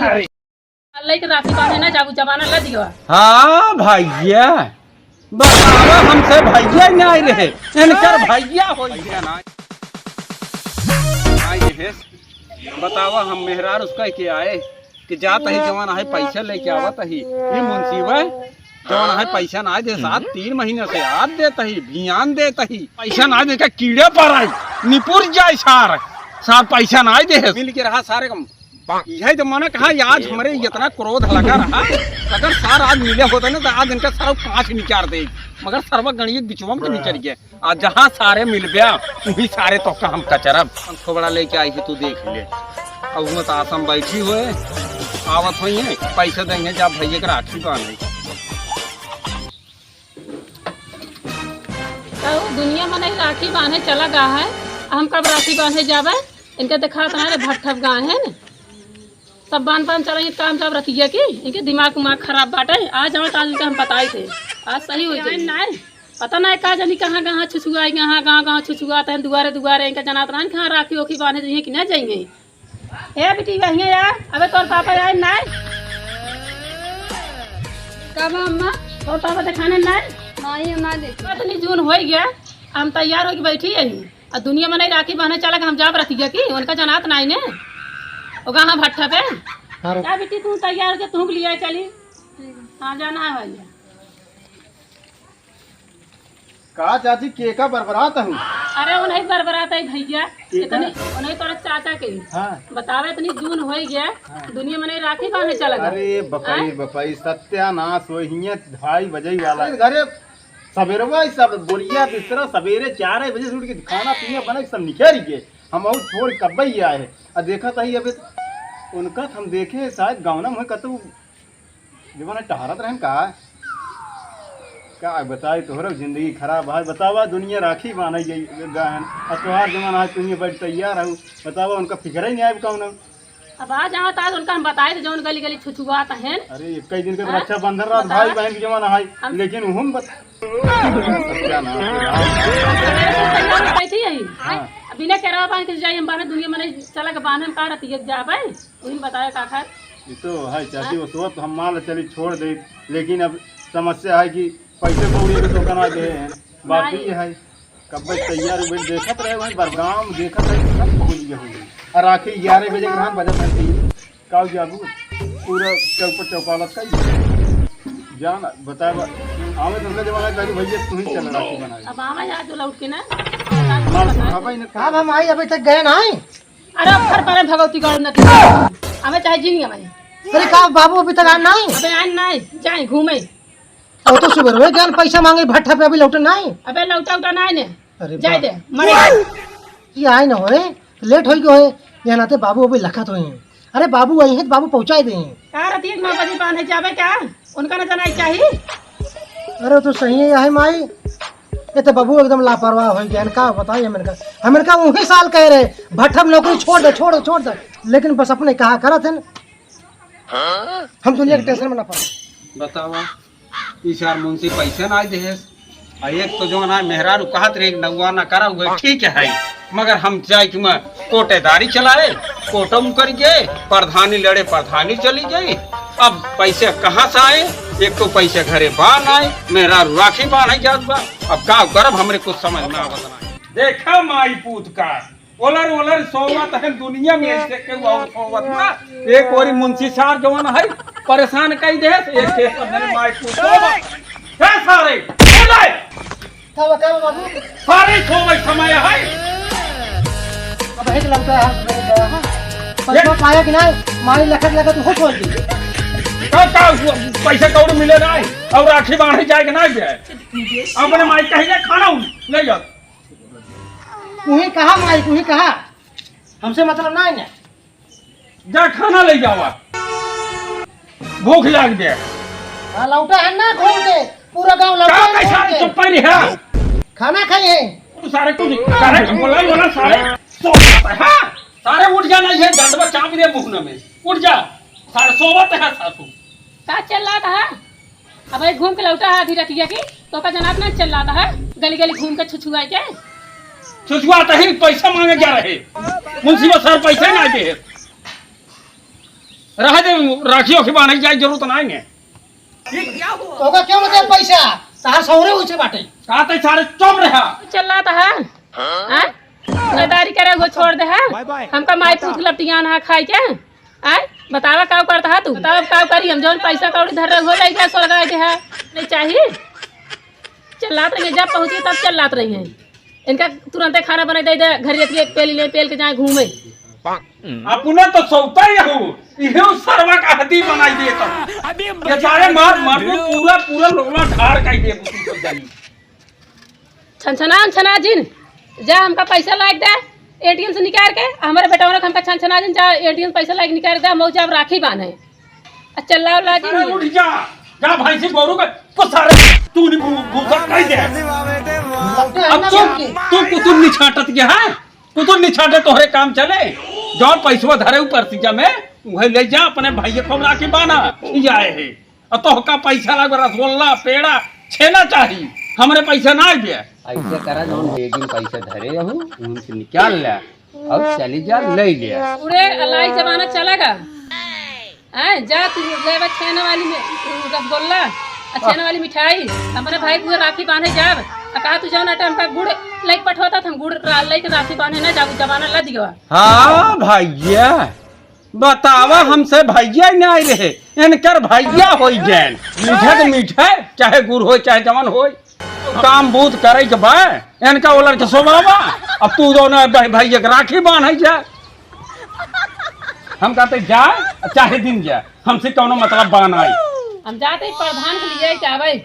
अल्लाह के राखी बांधे ना जाबू जमाना लग दियो। हाँ भैया बतावा हमसे भैया नहीं रहे इनकर भैया हो गया ना बतावा हम मेहरार उसका के आए कि जात ही जवान है पैसा लेके आवत ही ये मुंसीबा जवान है पैसा ना दे साथ 3 महीने से आज देता ही भियान देता ही पैसा ना दे का कीड़े पर आई निपुर जाए सार पैसा ना दे मिल के रहा सारे कम यही तो मैंने कहा आज हमारे इतना क्रोध लगा रहा अगर सार आज मिले होते ना तो आज इनका सारा कांच निचार दे मगर सर्व गणित बिचवा में निचर गया आज जहाँ सारे मिल गया वही सारे तो का हम कचरब थोड़ा लेके आई तू देख ले अब मत आसम बैठी हुए आवत हुई है पैसे देंगे जब भैया के राखी बांधे दुनिया में नहीं राखी बांधे चला गा है हम कब राखी बांधे जावे इनके देखा तुम्हारे भट्ठब गाँव है न सब बांध चलेंगे काम सब रखिए कि इनके दिमाग खराब बाटे आज हमारे आज हम बताए थे आज सही हुई थे नहीं पता नहीं कहा जानी कहाँ कहाँ छुछुआ गाँव छुछुआते हैं दुआरे दुआरे इनका जनात रहा कहाँ राखी ओखी बांधे जाइए कि नहीं जाएंगे हे बेटी वही यार अबे तोर पापा आए नहीं कब अम्मा तोर पापा दिखाने नहीं इतनी जून हो गया हम तैयार होके बैठी यही और दुनिया में नहीं राखी बांधे चला हम जाब रखिए कि उनका जनात नहीं ने हाँ भट्ठा पे क्या बेटी तू तैयार हो तू लिया चली हाँ जाना है भैया कहा चाची केका बरबरात हूँ अरे वो नहीं बरबरात है भैया इतनी नहीं तोरा चाचा के हाँ। बतावे इतनी जून हो गया हाँ। दुनिया में नहीं राखी बांधे चला अरे बपाई बपाई सत्यानाश हो 2:30 बजे वाला घरे सवेरे सब बोरिया बिस्तरा सवेरे 4 बजे से उठ के खाना पीना बना सब निकल गए हम और छोड़ कब ही आए हैं और देखा था ही अभी उनका हम देखे शायद गाँव में कतु जब टहरत रहे कहा क्या बताए तोहर जिंदगी खराब है बतावा दुनिया राखी बांध गई गहन और तोहार जमाना है तुम्हें बड़ी तैयार है बतावा उनका फिक्र ही नहीं आए कौन अब आ जाओ ताज उनका हम बताए थे जो गली गली छुछुआत हैं अरे कई दिन के रक्षा बंधन रात भाई बहन की जमाना है लेकिन हम बिना कह बांध के जाइए हम बांधे दुनिया में नहीं चला के बांधे में कहा रहती है जा भाई तुम बताया का खैर ये तो है चाची उस वक्त हम मान चली छोड़ दे लेकिन अब समस्या है कि पैसे कौड़ी के तो कमा गए हैं बात ही है कब तैयार देखत रहे वहीं बरगाम देखत रहे सब भूल गए होंगे और राखी 11 बजे के हम बजट बनती काउ जाबू पूरा चौपट चौपालत का जान बताया आवे तुमने जमाना कह भैया तू ही चल राखी बनाए अब आवा यार जो लौट के ना कहा हम आई अभी तक गए ना अरे घर पर भगवती गढ़ न हमें चाहे जिंगे हमें अरे कहा बाबू अभी तक आए नहीं अबे आए नहीं जाए घूमे और तो सुबह हुए ज्ञान पैसा मांगे भट्ठा पे अभी लौटे नहीं अबे लौटा उठा नहीं ने अरे जाए दे मरे ये आए ना होए लेट हो गए यहाँ नाते बाबू अभी लखत हुए हैं अरे बाबू आई हैं तो बाबू पहुँचा दे कहा रहती है 9 बजे बांधे जावे क्या उनका न जाना चाहिए अरे तो सही है माई ये तो बाबू एकदम लापरवाह हो गया का बताइए हमें का वही साल कह रहे भट्ठा में नौकरी छोड़ दे लेकिन बस अपने कहा करा थे हम दुनिया के टेंशन में ना पड़े बतावा इस यार मुंशी पैसे ना दे एक तो जो ना मेहरा कहत रहे नौवा ना करा हुआ ठीक है मगर हम चाहे कि मैं कोटेदारी चलाए कोटम कर गए प्रधानी लड़े प्रधानी चली गई अब पैसे कहाँ से आए एक तो पैसे घरे बान आए मेरा राखी बान है जात बा अब का करब हमरे कुछ समझ ना आवत देखा माई पूत का ओलर सोवत है दुनिया में ऐसे के और सोवत ना एक ओरी मुंशी सार जवान है परेशान कई दे एक के मेरे माई पूत है सारे चले का बाबू सारे सोवे समय है अब हेड लगता है पैसा पाया कि नहीं मारी लखत तो हो छोड़ दी का पैसा कौड़ मिले ना और राखी बांधे जाए कि ना जाए अपने माई कहिए खाना ले जाओ तुम्हें कहा माई तुम्हें कहा हमसे मतलब नहीं है जा खाना ले जाओ भूख लग गया लौटा है ना घूम के पूरा गांव लौटा चुप है खाना खाइए सारे कुछ सारे बोला सारे सारे उठ जाना है डंडवा चाप दे मुंह में उठ जा सारे सोवत है सासू का चल रहा था अब घूम के लौटा है अभी रतिया की तो का जनाब ना चल रहा है गली गली घूम के छुछुआ के छुछुआता ही पैसा मांगे जा रहे मुंशी सर पैसे ना दे रह दे राखियों के बांधे जाए जरूरत नहीं है। तोका क्यों मतलब पैसा तार सौरे उसे बाटे कहते सारे चुप रहा। चल रहा था हैं नदारी करे वो छोड़ दे है हमका माई पूछ लपटियान है खाई के आय बतावा का करता है तू बतावा का करी हम जौन पैसा कौड़ी धर हो जाए क्या सोल गए है नहीं चाहिए चलात रही जब पहुंची तब चलात रही है इनका तुरंत खाना बना दे घर जाती पेल के जाए घूमे अपने तो सौता ही हूँ इहे सरवा का हदी बनाई दे तब ये सारे मार मार को पूरा पूरा लोला ठाड़ कर दे सब जाई छनछना जिन जा हमका पैसा लाग दे एटीएम से निकाल के हमारे बेटा ने हमका छनछना जिन जा एटीएम पैसा लाग निकाल दे मौजा अब राखी बांधे चल्ला ला अरे जिन उठ जा भाई से गोरू का को सारे तू ने भूसा कर दे अब तू कुतुब नहीं छाटत के है कुतुब नहीं छाटे तोहरे काम चले जौन पैसवा धरे ऊपर सीजा में वही ले जा अपने भाई को राखी बाना जाए है और तो का पैसा लग रसगुल्ला पेड़ा छेना चाहिए हमरे पैसा ना दे ऐसे करा जौन एक दिन पैसे धरे हूँ उनसे निकाल ले और चली जा ले लिया पूरे अलाई जमाना चलेगा हैं जा तू लेवा छेना वाली में रसगुल्ला छेना वाली मिठाई हमारे भाई को राखी बांधे जाब कहा तू जाओ ना हमका गुड़ लाइक पठवाता हम गुड़ लाइक राखी बांधे ना जाब जमाना ला दियो हाँ भैया बतावा हमसे भैया नहीं आए रहे इनकर भैया हो जैन मीठा तो मीठा चाहे गुड़ हो चाहे जमन हो काम बूथ करे के बा इनका वो लड़के सोबावा अब तू जो ना भैया के राखी बांध जा हम कहते जा चाहे दिन जा हमसे कौनो मतलब बनाई हम जाते प्रधान के लिए चाहे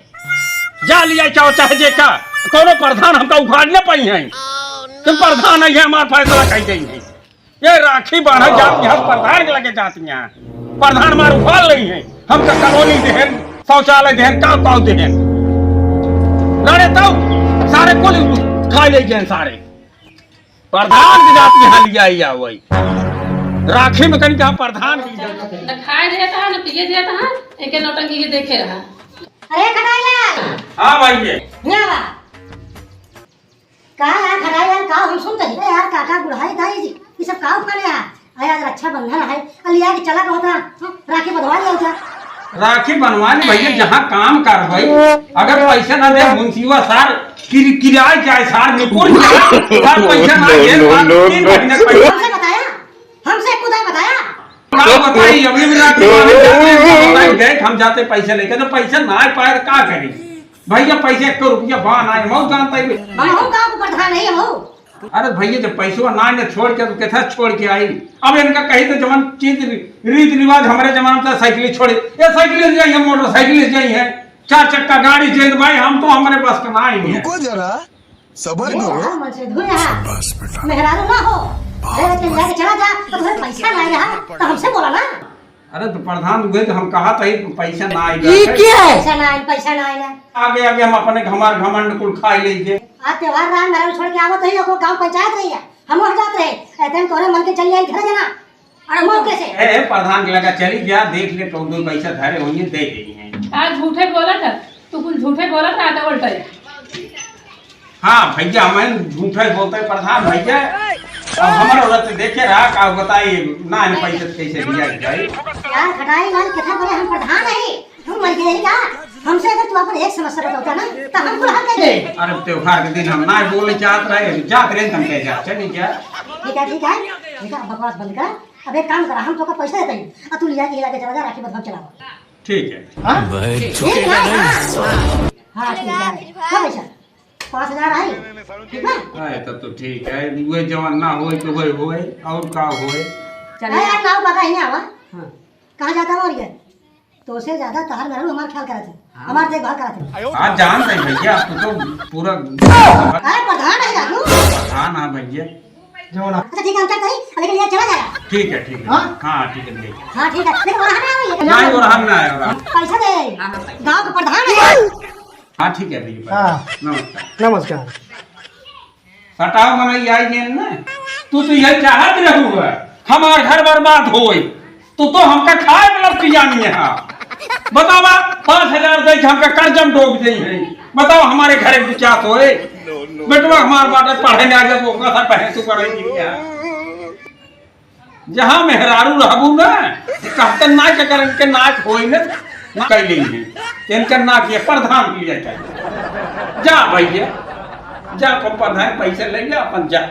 जा लिया चाहो चाहे जे का कौनो प्रधान हमका उखाड़ न पाई है तुम प्रधान है हमारा फैसला कही गई है ये राखी बांधा जाती है प्रधान के लगे जाती हैं प्रधान हमारे उखाड़ रही है हमका कॉलोनी देहन शौचालय देहन का देहन लड़े तब सारे कुल खा ले गए सारे प्रधान की जाती यहाँ लिया ही वही राखी में कहीं कहा प्रधान की न खाए देता है न पिए देता है इनके नौटंकी के देखे रहा अरे खटाईलाल हाँ भाई ये न्यावा का यार खटाईलाल का हम सुनते हैं यार काका बुढ़ाई दाई जी ये सब का उखाड़े हैं अरे आज रक्षाबंधन है अलिया के चला होता राखी बंधवा लिया होता राखी बनवाने भैया जहाँ काम कर भाई अगर पैसा ना दे मुंशीवा सार किराए जाए सार निपुण सार पैसा ना दे हमसे बताया हमसे खुदा बताया क्या बताइए अभी भी राखी बांधे देख हम जाते पैसे लेके तो पैसा ना पाए तो क्या करें भैया पैसे 1 रुपया बान आए मैं जानता ही हम गांव को प्रधान नहीं हो अरे भैया जब पैसा ना ने छोड़ के तो कैसा छोड़ के आई अब इनका कहीं तो जमान चीज रीत रिवाज हमारे जमाने में साइकिल छोड़े ये साइकिल से जाइए मोटरसाइकिल से जाइए 4 चक्का गाड़ी चाहिए भाई हम तो हमारे पास का ना ही है जरा सबर करो मन से धुए मेहरारू ना हो अरे तुम लेके चला जा तो तुम्हें पैसा नहीं रहा तो हमसे बोला ना अरे तो प्रधान हुए तो हम कहा था ही पैसा ना आएगा पैसा ना ना आगे आगे हम अपने हमारे घमंड कुल खा लेंगे आज त्योहार रहा मेरा छोड़ के आवत है को गांव पंचायत रही है हम वहां जाते हैं ऐसे तोरे मन के चली आई घर जाना और मौके से ए प्रधान के लगा चली गया देख ले तो 2 पैसा धरे होंगे दे देंगे आज झूठे बोला था तू कुछ झूठे बोला था तो उल्टा हाँ भैया मैं झूठा बोलते हैं प्रधान भैया अब हमारा औरत देखे रहा का बताइए ना इन पैसे कैसे दिया जाए यार खटाई लाल कितना बड़े हम प्रधान नहीं हम मर गए का हमसे अगर तू अपन एक समस्या बताता ना तो हम कुल हल कर दे अरे त्योहार के दिन हम ना बोले चाहते रहे जात रहे हम कह जा चलिए क्या ठीक है बकवास बंद कर अब एक काम करा हम तो का पैसा देते हैं अब तू लिया के चला जा राखी बंधन चलाओ ठीक है हां ठीक है क्या पैसा 5000 आई ठीक है अरे तब तो ठीक है वो जवान ना होए तो होए और का होए चले यार नाव बगा ही आवा हां कहां जाता और ये तो से ज्यादा तहार मेरू हमार ख्याल करत है हमार देखभाल करत है आज जान रहे भैया आप तो पूरा अरे प्रधान है राजू हाँ ना भैया जो ना अच्छा ठीक है हम चलते हैं अब लेकिन ये चला जाएगा ठीक है ठीक है हाँ ठीक है ठीक है हां ठीक है लेकिन वहां ना आइए नहीं और हम ना आएगा पैसा दे गांव का प्रधान है हाँ ठीक है भैया हाँ नमस्कार नमस्कार सटाव मन आई नहीं ना तू तो यही चाहत रहूँगा हमार घर बर्बाद होए तो हमका खाए मतलब पियानी है बतावा 5000 दे हमका कर्जम डूब गई है बताओ हमारे घर में क्या होए बेटवा हमारे बाटे पढ़े ना जब वो का पढ़े तो पढ़े नहीं है जहाँ मेहरारू रहबू ना कहते ना के कर इनके नाक होई ना कैली है इनका नाक ये प्रधान लिया चाहिए। जा भैया जा को प्रधान पैसे ले जा अपन जा।